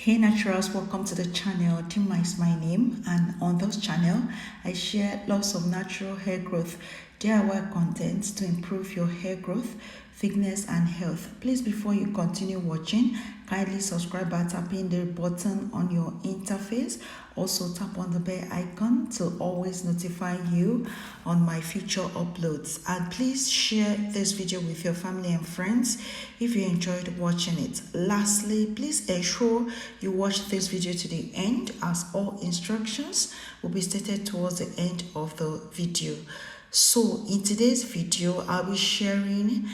Hey naturals, welcome to the channel. Tima is my name, and on this channel I share lots of natural hair growth DIY content to improve your hair growth, thickness and health. Please, before you continue watching, kindly subscribe by tapping the button on your interface. Also tap on the bell icon to always notify you on my future uploads, and please share this video with your family and friends if you enjoyed watching it. Lastly, please ensure you watch this video to the end, as all instructions will be stated towards the end of the video. So in today's video, I'll be sharing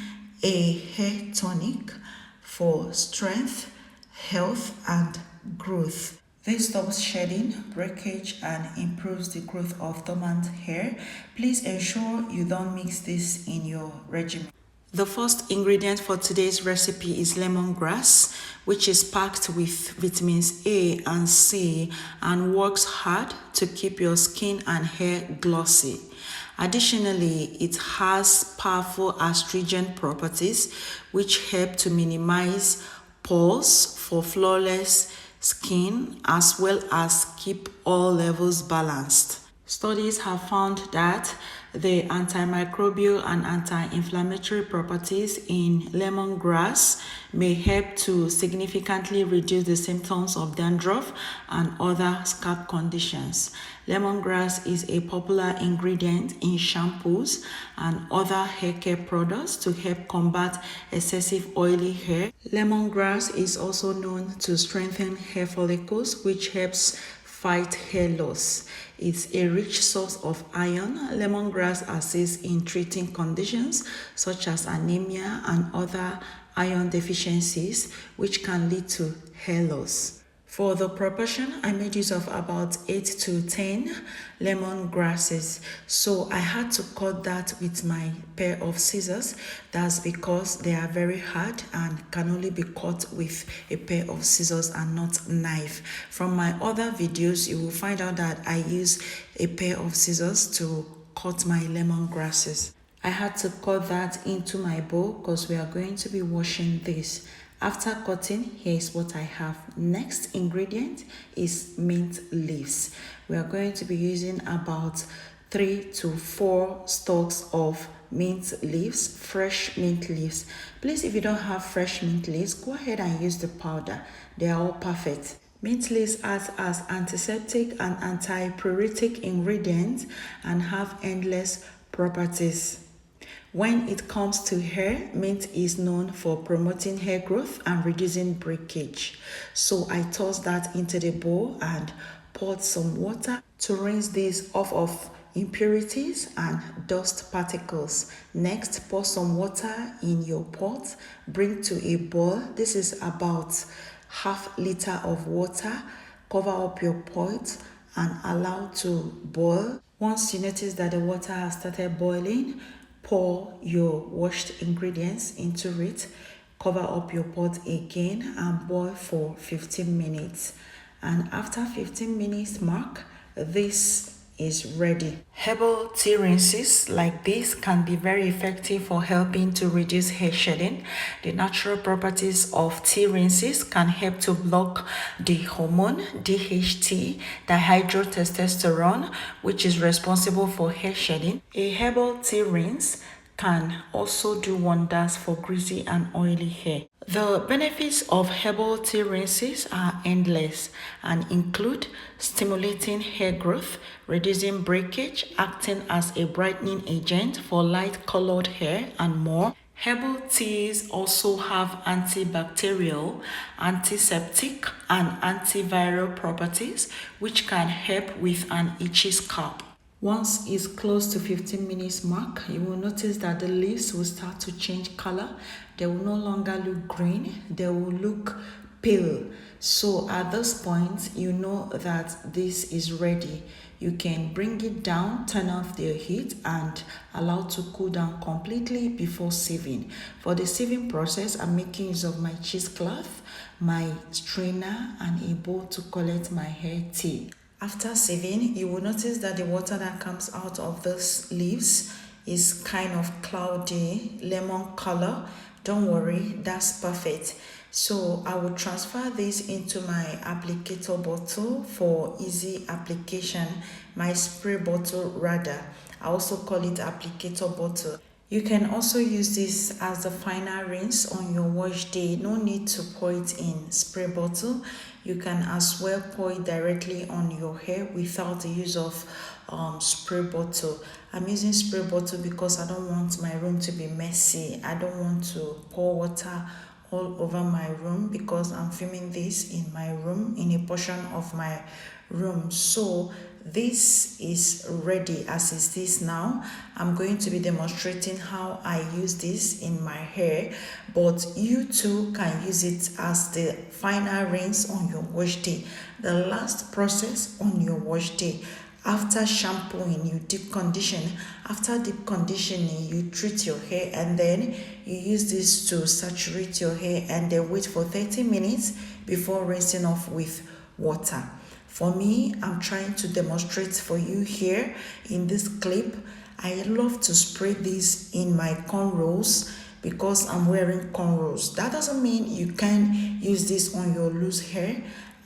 a hair tonic for strength, health and growth. This stops shedding, breakage and improves the growth of dormant hair. Please ensure you don't mix this in your regimen. The first ingredient for today's recipe is lemongrass, which is packed with vitamins A and C and works hard to keep your skin and hair glossy. Additionally, it has powerful astringent properties which help to minimize pores for flawless skin, as well as keep all levels balanced. Studies have found that the antimicrobial and anti-inflammatory properties in lemongrass may help to significantly reduce the symptoms of dandruff and other scalp conditions. Lemongrass is a popular ingredient in shampoos and other hair care products to help combat excessive oily hair. Lemongrass is also known to strengthen hair follicles, which helps fight hair loss. It's a rich source of iron. Lemongrass assists in treating conditions such as anemia and other iron deficiencies, which can lead to hair loss. For the proportion, I made use of about 8 to 10 lemongrasses. So I had to cut that with my pair of scissors. That's because they are very hard and can only be cut with a pair of scissors and not knife. From my other videos, you will find out that I use a pair of scissors to cut my lemongrasses. I had to cut that into my bowl because we are going to be washing this. After cutting, here's what I have. Next ingredient is mint leaves. We are going to be using about 3 to 4 stalks of mint leaves, fresh mint leaves. Please, if you don't have fresh mint leaves, go ahead and use the powder. They are all perfect. Mint leaves act as antiseptic and antipyretic ingredients and have endless properties. When it comes to hair, mint is known for promoting hair growth and reducing breakage. So I tossed that into the bowl and poured some water to rinse this off of impurities and dust particles. Next, pour some water in your pot, bring to a boil. This is about half liter of water. Cover up your pot and allow to boil. Once you notice that the water has started boiling, pour your washed ingredients into it, cover up your pot again and boil for 15 minutes. And after 15 minutes mark, this is ready. Herbal tea rinses like this can be very effective for helping to reduce hair shedding. The natural properties of tea rinses can help to block the hormone DHT, dihydrotestosterone, which is responsible for hair shedding. A herbal tea rinse can also do wonders for greasy and oily hair. The benefits of herbal tea rinses are endless and include stimulating hair growth, reducing breakage, acting as a brightening agent for light-colored hair, and more. Herbal teas also have antibacterial, antiseptic, and antiviral properties, which can help with an itchy scalp. Once it's close to 15 minutes mark, you will notice that the leaves will start to change color. They will no longer look green, they will look pale. So at this point, you know that this is ready. You can bring it down, turn off the heat and allow to cool down completely before sieving. For the sieving process, I'm making use of my cheesecloth, my strainer and a bowl to collect my hair tea. After sieving, you will notice that the water that comes out of those leaves is kind of cloudy, lemon color. Don't worry, that's perfect. So I will transfer this into my applicator bottle for easy application, my spray bottle rather. I also call it applicator bottle. You can also use this as the final rinse on your wash day. No need to pour it in spray bottle. You can as well pour it directly on your hair without the use of spray bottle. I'm using spray bottle because I don't want my room to be messy. I don't want to pour water all over my room because I'm filming this in my room, in a portion of my room. So this is ready as is this now. I'm going to be demonstrating how I use this in my hair, but you too can use it as the final rinse on your wash day, the last process on your wash day. After shampooing, you deep condition. After deep conditioning, you treat your hair, and then you use this to saturate your hair and then wait for 30 minutes before rinsing off with water. For me, I'm trying to demonstrate for you here in this clip. I love to spray this in my cornrows because I'm wearing cornrows. That doesn't mean you can use this on your loose hair.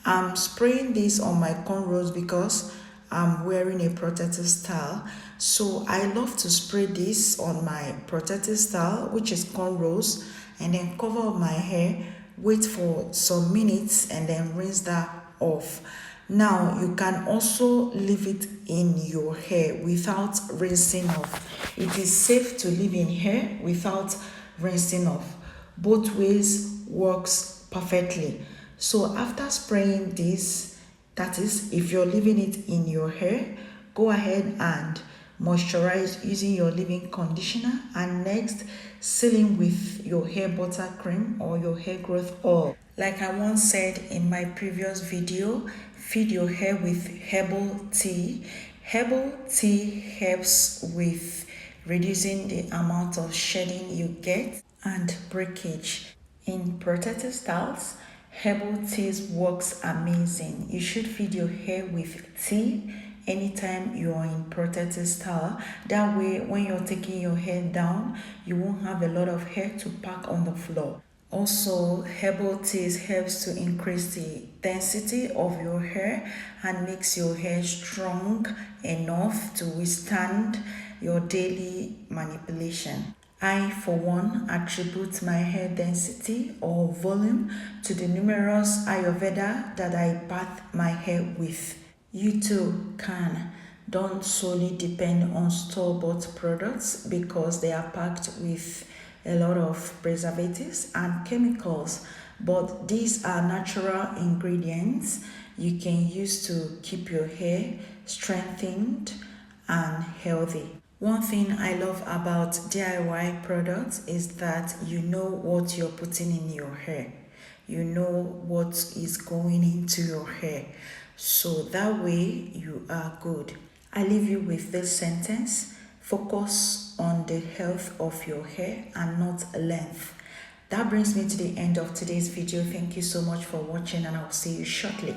I'm spraying this on my cornrows because I'm wearing a protective style. So I love to spray this on my protective style, which is cornrows, and then cover up my hair, wait for some minutes, and then rinse that off. Now you can also leave it in your hair without rinsing off. It is safe to leave in hair without rinsing off. Both ways works perfectly. So after spraying this, that is, if you're leaving it in your hair, go ahead and moisturize using your leave-in conditioner, and next sealing with your hair butter cream or your hair growth oil. Like I once said in my previous video, feed your hair with herbal tea. Herbal tea helps with reducing the amount of shedding you get and breakage. In protective styles, herbal teas works amazing. You should feed your hair with tea anytime you're in protective style. That way, when you're taking your hair down, you won't have a lot of hair to pack on the floor. Also, herbal teas helps to increase the density of your hair and makes your hair strong enough to withstand your daily manipulation. I, for one, attribute my hair density or volume to the numerous Ayurveda that I bath my hair with. You too can. Don't solely depend on store-bought products because they are packed with a lot of preservatives and chemicals, but these are natural ingredients you can use to keep your hair strengthened and healthy. One thing I love about DIY products is that you know what you're putting in your hair. You know what is going into your hair. So that way you are good. I leave you with this sentence: focus on the health of your hair and not length. That brings me to the end of today's video. Thank you so much for watching, and I'll see you shortly.